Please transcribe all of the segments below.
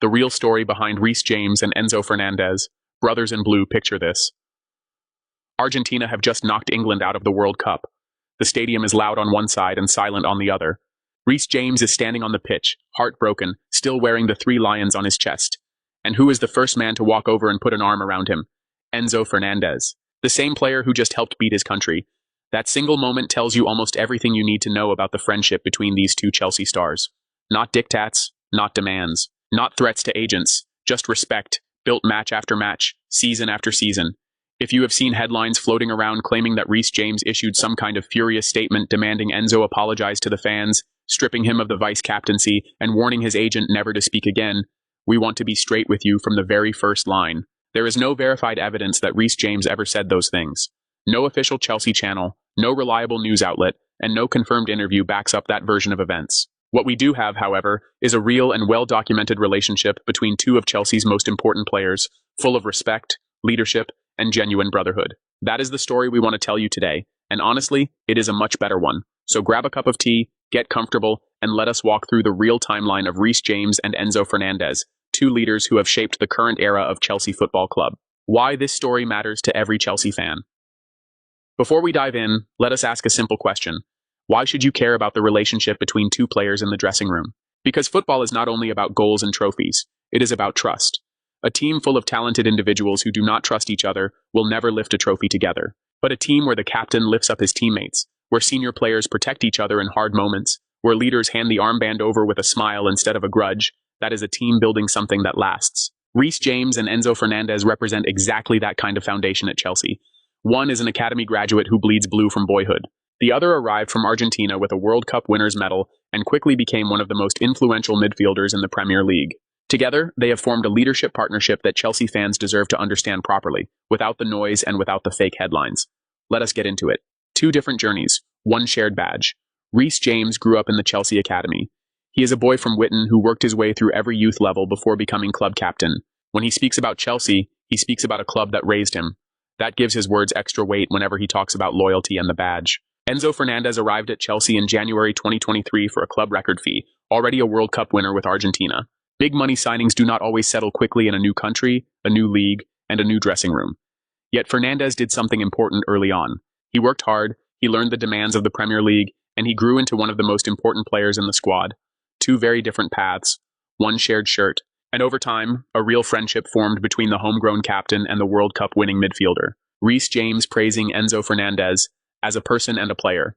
The real story behind Reece James and Enzo Fernandez, brothers in blue. Picture this. Argentina have just knocked England out of the World Cup. The stadium is loud on one side and silent on the other. Reece James is standing on the pitch, heartbroken, still wearing the 3 lions on his chest. And who is the first man to walk over and put an arm around him? Enzo Fernandez, the same player who just helped beat his country. That single moment tells you almost everything you need to know about the friendship between these two Chelsea stars. Not diktats, not demands, not threats to agents, just respect, built match after match, season after season. If you have seen headlines floating around claiming that Reece James issued some kind of furious statement demanding Enzo apologize to the fans, stripping him of the vice-captaincy, and warning his agent never to speak again, we want to be straight with you from the very first line. There is no verified evidence that Reece James ever said those things. No official Chelsea channel, no reliable news outlet, and no confirmed interview backs up that version of events. What we do have, however, is a real and well-documented relationship between two of Chelsea's most important players, full of respect, leadership, and genuine brotherhood. That is the story we want to tell you today, and honestly, it is a much better one. So grab a cup of tea, get comfortable, and let us walk through the real timeline of Reece James and Enzo Fernandez, two leaders who have shaped the current era of Chelsea Football Club. Why this story matters to every Chelsea fan. Before we dive in, let us ask a simple question. Why should you care about the relationship between two players in the dressing room? Because football is not only about goals and trophies, it is about trust. A team full of talented individuals who do not trust each other will never lift a trophy together. But a team where the captain lifts up his teammates, where senior players protect each other in hard moments, where leaders hand the armband over with a smile instead of a grudge, that is a team building something that lasts. Reece James and Enzo Fernandez represent exactly that kind of foundation at Chelsea. One is an academy graduate who bleeds blue from boyhood. The other arrived from Argentina with a World Cup winner's medal and quickly became one of the most influential midfielders in the Premier League. Together, they have formed a leadership partnership that Chelsea fans deserve to understand properly, without the noise and without the fake headlines. Let us get into it. Two different journeys, one shared badge. Reece James grew up in the Chelsea Academy. He is a boy from Witten who worked his way through every youth level before becoming club captain. When he speaks about Chelsea, he speaks about a club that raised him. That gives his words extra weight whenever he talks about loyalty and the badge. Enzo Fernandez arrived at Chelsea in January 2023 for a club record fee, already a World Cup winner with Argentina. Big money signings do not always settle quickly in a new country, a new league, and a new dressing room. Yet Fernandez did something important early on. He worked hard, he learned the demands of the Premier League, and he grew into one of the most important players in the squad. Two very different paths, one shared shirt, and over time, a real friendship formed between the homegrown captain and the World Cup winning midfielder. Reece James praising Enzo Fernandez as a person and a player.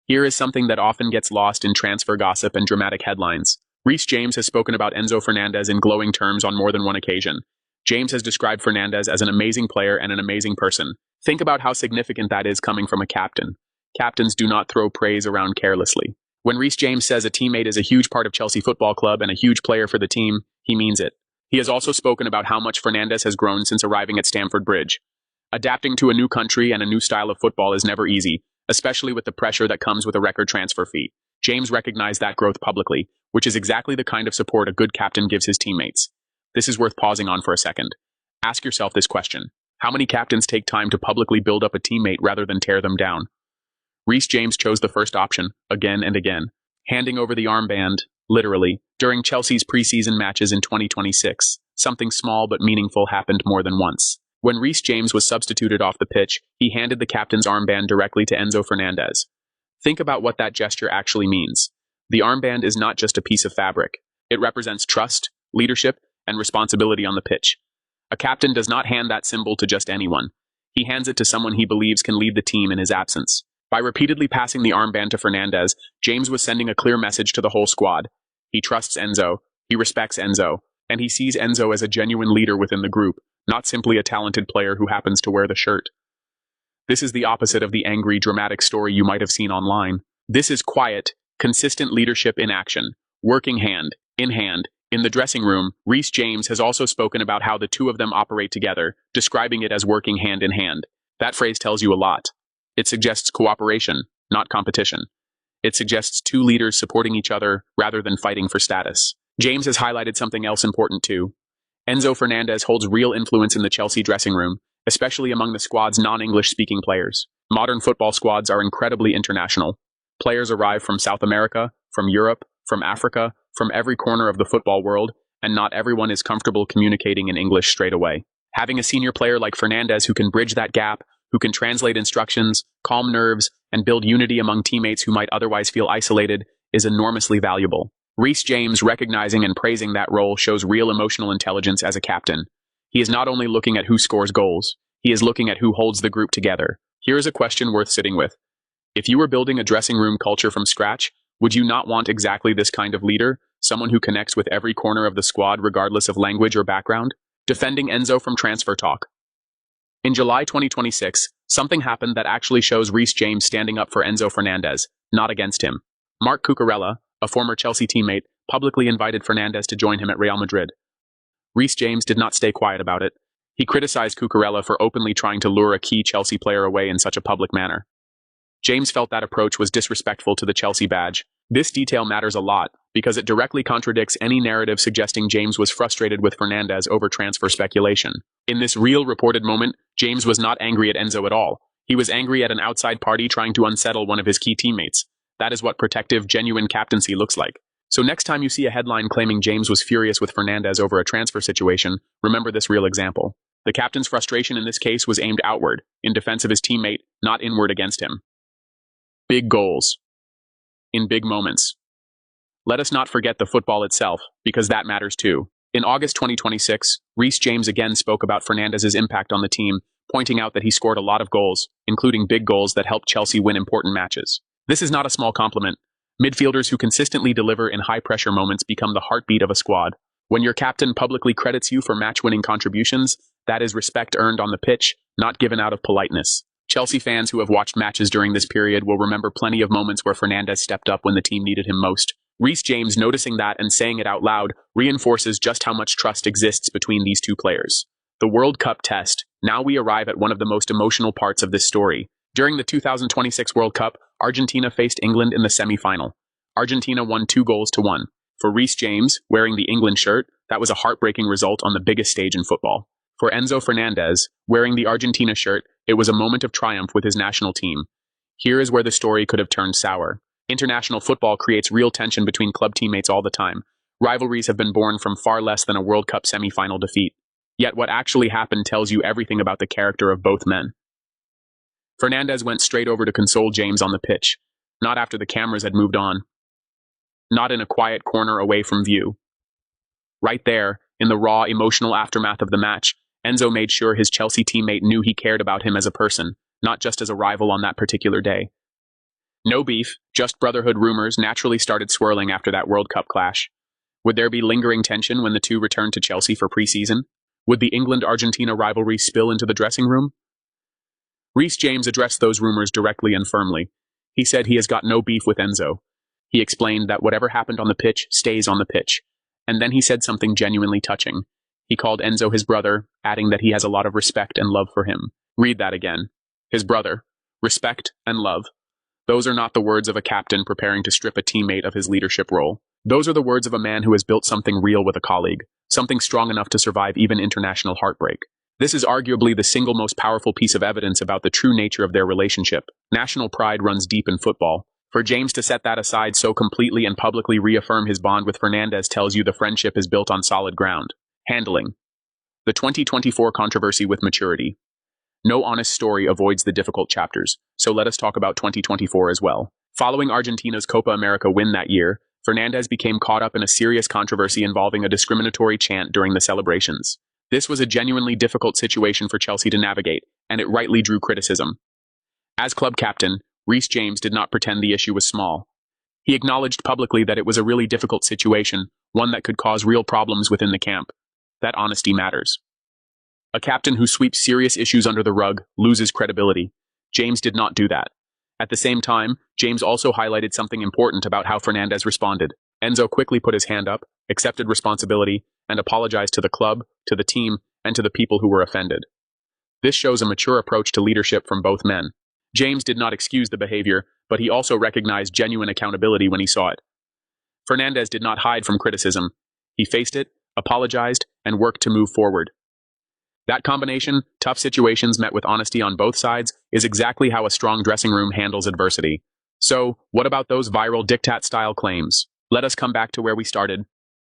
Here is something that often gets lost in transfer gossip and dramatic headlines. Reece James has spoken about Enzo Fernandez in glowing terms on more than one occasion. James has described Fernandez as an amazing player and an amazing person. Think about how significant that is coming from a captain. Captains do not throw praise around carelessly. When Reece James says a teammate is a huge part of Chelsea Football Club and a huge player for the team, he means it. He has also spoken about how much Fernandez has grown since arriving at Stamford Bridge. Adapting to a new country and a new style of football is never easy, especially with the pressure that comes with a record transfer fee. James recognized that growth publicly, which is exactly the kind of support a good captain gives his teammates. This is worth pausing on for a second. Ask yourself this question. How many captains take time to publicly build up a teammate rather than tear them down? Reece James chose the first option, again and again, handing over the armband, literally, during Chelsea's preseason matches in 2026. Something small but meaningful happened more than once. When Reece James was substituted off the pitch, he handed the captain's armband directly to Enzo Fernandez. Think about what that gesture actually means. The armband is not just a piece of fabric. It represents trust, leadership, and responsibility on the pitch. A captain does not hand that symbol to just anyone. He hands it to someone he believes can lead the team in his absence. By repeatedly passing the armband to Fernandez, James was sending a clear message to the whole squad. He trusts Enzo, he respects Enzo, and he sees Enzo as a genuine leader within the group, not simply a talented player who happens to wear the shirt. This is the opposite of the angry, dramatic story you might have seen online. This is quiet, consistent leadership in action, working hand in hand. In the dressing room, Reece James has also spoken about how the two of them operate together, describing it as working hand in hand. That phrase tells you a lot. It suggests cooperation, not competition. It suggests two leaders supporting each other rather than fighting for status. James has highlighted something else important too. Enzo Fernandez holds real influence in the Chelsea dressing room, especially among the squad's non-English speaking players. Modern football squads are incredibly international. Players arrive from South America, from Europe, from Africa, from every corner of the football world, and not everyone is comfortable communicating in English straight away. Having a senior player like Fernandez who can bridge that gap, who can translate instructions, calm nerves, and build unity among teammates who might otherwise feel isolated is enormously valuable. Reece James recognizing and praising that role shows real emotional intelligence as a captain. He is not only looking at who scores goals, he is looking at who holds the group together. Here is a question worth sitting with. If you were building a dressing room culture from scratch, would you not want exactly this kind of leader, someone who connects with every corner of the squad regardless of language or background? Defending Enzo from transfer talk. In July 2026, something happened that actually shows Reece James standing up for Enzo Fernandez, not against him. Marc Cucurella, a former Chelsea teammate, publicly invited Fernandez to join him at Real Madrid. Reece James did not stay quiet about it. He criticized Cucurella for openly trying to lure a key Chelsea player away in such a public manner. James felt that approach was disrespectful to the Chelsea badge. This detail matters a lot because it directly contradicts any narrative suggesting James was frustrated with Fernandez over transfer speculation. In this real reported moment, James was not angry at Enzo at all. He was angry at an outside party trying to unsettle one of his key teammates. That is what protective, genuine captaincy looks like. So next time you see a headline claiming James was furious with Fernandez over a transfer situation, remember this real example. The captain's frustration in this case was aimed outward, in defense of his teammate, not inward against him. Big goals. In big moments. Let us not forget the football itself, because that matters too. In August 2026, Reece James again spoke about Fernandez's impact on the team, pointing out that he scored a lot of goals, including big goals that helped Chelsea win important matches. This is not a small compliment. Midfielders who consistently deliver in high-pressure moments become the heartbeat of a squad. When your captain publicly credits you for match-winning contributions, that is respect earned on the pitch, not given out of politeness. Chelsea fans who have watched matches during this period will remember plenty of moments where Fernandez stepped up when the team needed him most. Reece James noticing that and saying it out loud reinforces just how much trust exists between these two players. The World Cup test. Now we arrive at one of the most emotional parts of this story. During the 2026 World Cup, Argentina faced England in the semi-final. Argentina won 2-1. For Reece James, wearing the England shirt, that was a heartbreaking result on the biggest stage in football. For Enzo Fernandez, wearing the Argentina shirt, it was a moment of triumph with his national team. Here is where the story could have turned sour. International football creates real tension between club teammates all the time. Rivalries have been born from far less than a World Cup semi-final defeat. Yet what actually happened tells you everything about the character of both men. Fernandez went straight over to console James on the pitch, not after the cameras had moved on. Not in a quiet corner away from view. Right there, in the raw, emotional aftermath of the match, Enzo made sure his Chelsea teammate knew he cared about him as a person, not just as a rival on that particular day. No beef, just brotherhood rumors naturally started swirling after that World Cup clash. Would there be lingering tension when the two returned to Chelsea for pre-season? Would the England-Argentina rivalry spill into the dressing room? Reece James addressed those rumors directly and firmly. He said he has got no beef with Enzo. He explained that whatever happened on the pitch stays on the pitch. And then he said something genuinely touching. He called Enzo his brother, adding that he has a lot of respect and love for him. Read that again. His brother. Respect and love. Those are not the words of a captain preparing to strip a teammate of his leadership role. Those are the words of a man who has built something real with a colleague, something strong enough to survive even international heartbreak. This is arguably the single most powerful piece of evidence about the true nature of their relationship. National pride runs deep in football. For James to set that aside so completely and publicly reaffirm his bond with Fernandez tells you the friendship is built on solid ground. Handling. The 2024 controversy with maturity. No honest story avoids the difficult chapters, so let us talk about 2024 as well. Following Argentina's Copa America win that year, Fernandez became caught up in a serious controversy involving a discriminatory chant during the celebrations. This was a genuinely difficult situation for Chelsea to navigate, and it rightly drew criticism. As club captain, Reece James did not pretend the issue was small. He acknowledged publicly that it was a really difficult situation, one that could cause real problems within the camp. That honesty matters. A captain who sweeps serious issues under the rug loses credibility. James did not do that. At the same time, James also highlighted something important about how Fernandez responded. Enzo quickly put his hand up, accepted responsibility, and apologized to the club, to the team, and to the people who were offended. This shows a mature approach to leadership from both men. James did not excuse the behavior, but he also recognized genuine accountability when he saw it. Fernandez did not hide from criticism. He faced it, apologized, and worked to move forward. That combination, tough situations met with honesty on both sides, is exactly how a strong dressing room handles adversity. So, what about those viral diktat-style claims? Let us come back to where we started.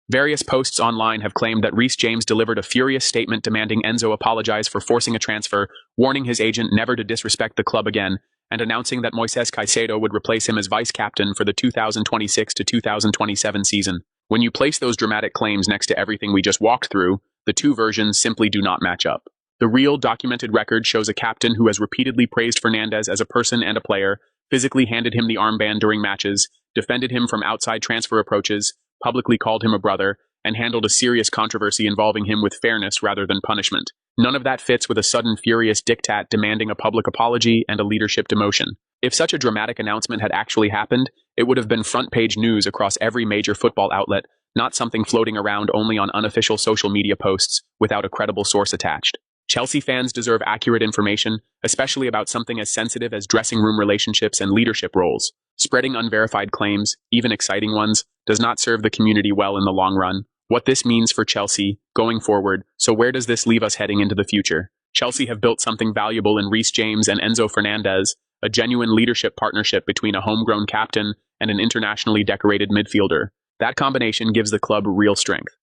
Various posts online have claimed that Reece James delivered a furious statement demanding Enzo apologize for forcing a transfer, warning his agent never to disrespect the club again, and announcing that Moises Caicedo would replace him as vice-captain for the 2026 to 2027 season. When you place those dramatic claims next to everything we just walked through, the two versions simply do not match up. The real documented record shows a captain who has repeatedly praised Fernandez as a person and a player, physically handed him the armband during matches, defended him from outside transfer approaches, publicly called him a brother, and handled a serious controversy involving him with fairness rather than punishment. None of that fits with a sudden furious diktat demanding a public apology and a leadership demotion. If such a dramatic announcement had actually happened, it would have been front-page news across every major football outlet, not something floating around only on unofficial social media posts without a credible source attached. Chelsea fans deserve accurate information, especially about something as sensitive as dressing room relationships and leadership roles. Spreading unverified claims, even exciting ones, does not serve the community well in the long run. What this means for Chelsea, going forward, so where does this leave us heading into the future? Chelsea have built something valuable in Reece James and Enzo Fernandez, a genuine leadership partnership between a homegrown captain and an internationally decorated midfielder. That combination gives the club real strength.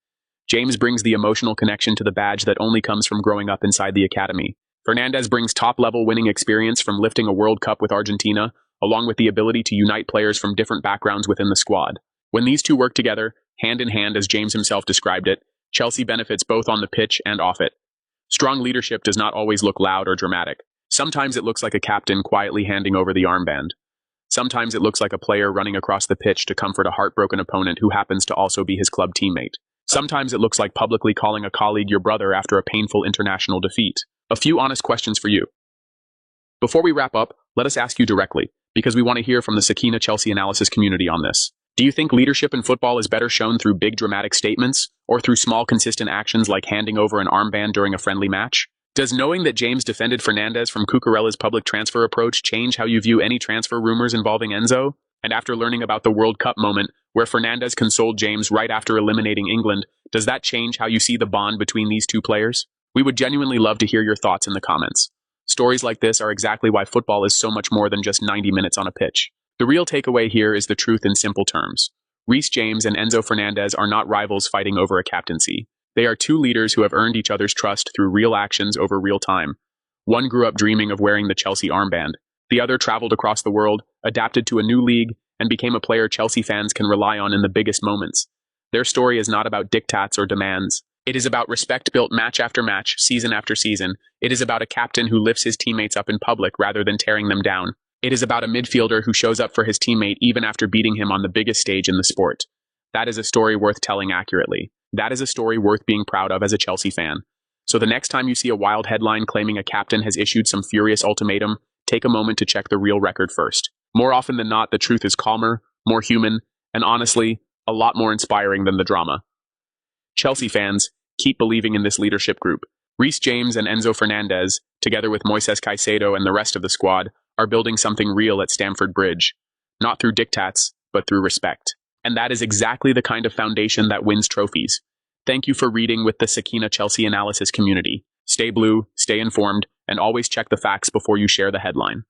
James brings the emotional connection to the badge that only comes from growing up inside the academy. Fernandez brings top-level winning experience from lifting a World Cup with Argentina, along with the ability to unite players from different backgrounds within the squad. When these two work together, hand in hand as James himself described it, Chelsea benefits both on the pitch and off it. Strong leadership does not always look loud or dramatic. Sometimes it looks like a captain quietly handing over the armband. Sometimes it looks like a player running across the pitch to comfort a heartbroken opponent who happens to also be his club teammate. Sometimes it looks like publicly calling a colleague your brother after a painful international defeat. A few honest questions for you. Before we wrap up, let us ask you directly, because we want to hear from the Sakina Chelsea analysis community on this. Do you think leadership in football is better shown through big dramatic statements, or through small consistent actions like handing over an armband during a friendly match? Does knowing that James defended Fernandez from Cucurella's public transfer approach change how you view any transfer rumors involving Enzo? And after learning about the World Cup moment, where Fernandez consoled James right after eliminating England, does that change how you see the bond between these two players? We would genuinely love to hear your thoughts in the comments. Stories like this are exactly why football is so much more than just 90 minutes on a pitch. The real takeaway here is the truth in simple terms. Reece James and Enzo Fernandez are not rivals fighting over a captaincy. They are two leaders who have earned each other's trust through real actions over real time. One grew up dreaming of wearing the Chelsea armband. The other traveled across the world, adapted to a new league, and became a player Chelsea fans can rely on in the biggest moments. Their story is not about diktats or demands. It is about respect built match after match, season after season. It is about a captain who lifts his teammates up in public rather than tearing them down. It is about a midfielder who shows up for his teammate even after beating him on the biggest stage in the sport. That is a story worth telling accurately. That is a story worth being proud of as a Chelsea fan. So the next time you see a wild headline claiming a captain has issued some furious ultimatum, take a moment to check the real record first. More often than not, the truth is calmer, more human, and honestly, a lot more inspiring than the drama. Chelsea fans, keep believing in this leadership group. Reece James and Enzo Fernandez, together with Moises Caicedo and the rest of the squad, are building something real at Stamford Bridge. Not through diktats, but through respect. And that is exactly the kind of foundation that wins trophies. Thank you for reading with the Sakina Chelsea analysis community. Stay blue, stay informed, and always check the facts before you share the headline.